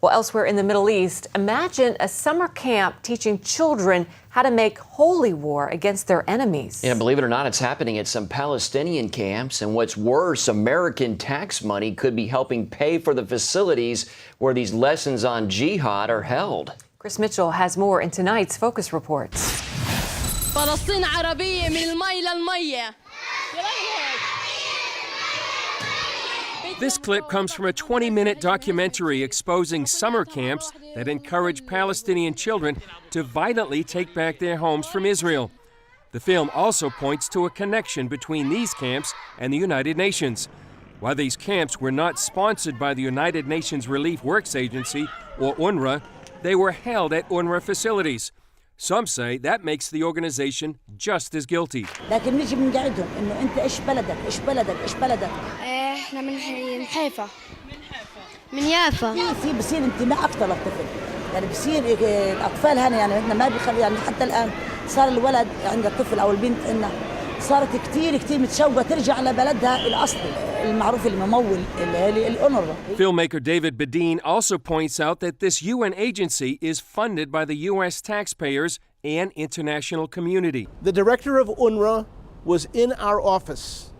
Well, elsewhere in the Middle East, imagine a summer camp teaching children how to make holy war against their enemies. Yeah, believe it or not, it's happening at some Palestinian camps. And what's worse, American tax money could be helping pay for the facilities where these lessons on jihad are held. Chris Mitchell has more in tonight's Focus Reports. فلسطين عربية من المي للمية. This clip comes from a 20-minute documentary exposing summer camps that encourage Palestinian children to violently take back their homes from Israel. The film also points to a connection between these camps and the United Nations. While these camps were not sponsored by the United Nations Relief Works Agency, or UNRWA, they were held at UNRWA facilities. Some say that makes the organization just as guilty. لكن نيجي بنقعدهم انه انت ايش بلدك ايش بلدك ايش بلدك. احنا من حيفا. من يافا. بصير انتماء اكثر للطفل. يعني بصير الاطفال هنا يعني احنا ما بيخلي يعني حتى الان صار الولد عند الطفل او البنت انه صارت كثير متشوقه ترجع لبلدها الاصلي المعروف الممول الأونروا. Filmmaker David Badine also points out that this UN agency is funded by the U.S. taxpayers and international community. The director of UNRWA was in our office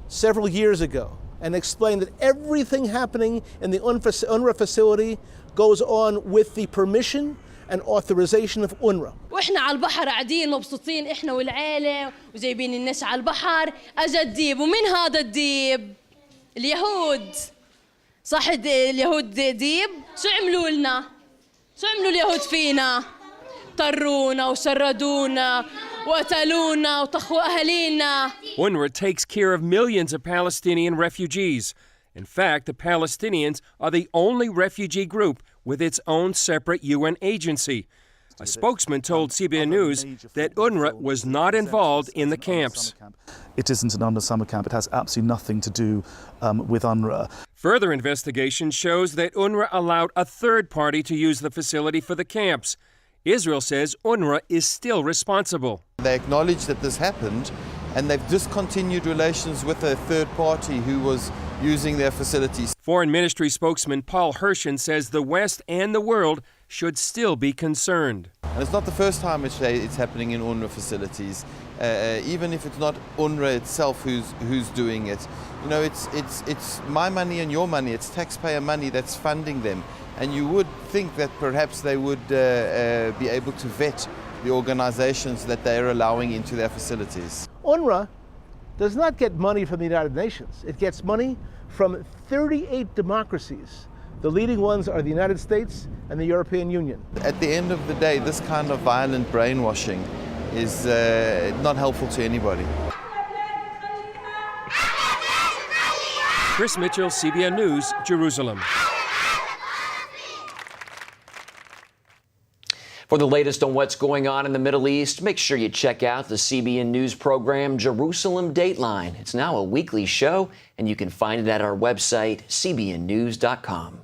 several years ago and explained that everything happening in the UNRWA facility goes on with the permission and authorization of UNRWA. واحنا على البحر قاعدين مبسوطين احنا والعيله وجايبين الناس على البحر، اجى الديب. ومن هذا الديب؟ اليهود. صح اليهود ديب؟ شو عملوا لنا؟ شو عملوا اليهود فينا؟ طرونا وشردونا وقتلونا وطخوا اهالينا. UNRWA takes care of millions of Palestinian refugees. In fact, the Palestinians are the only refugee group with its own separate UN agency. A spokesman told CBN News that UNRWA was not involved in the camps. It isn't an UNRWA summer camp. It has absolutely nothing to do with UNRWA. Further investigation shows that UNRWA allowed a third party to use the facility for the camps. Israel says UNRWA is still responsible. They acknowledge that this happened, and they've discontinued relations with a third party who was using their facilities. Foreign Ministry spokesman Paul Hershen says the West and the world should still be concerned. And it's not the first time it's happening in UNRWA facilities, even if it's not UNRWA itself who's doing it. You know, it's my money and your money. It's taxpayer money that's funding them. And you would think that perhaps they would be able to vet the organizations that they're allowing into their facilities. UNRWA does not get money from the United Nations. It gets money from 38 democracies. The leading ones are the United States and the European Union. At the end of the day, this kind of violent brainwashing is not helpful to anybody. Chris Mitchell, CBN News, Jerusalem. For the latest on what's going on in the Middle East, make sure you check out the CBN News program, Jerusalem Dateline. It's now a weekly show, and you can find it at our website, cbnnews.com.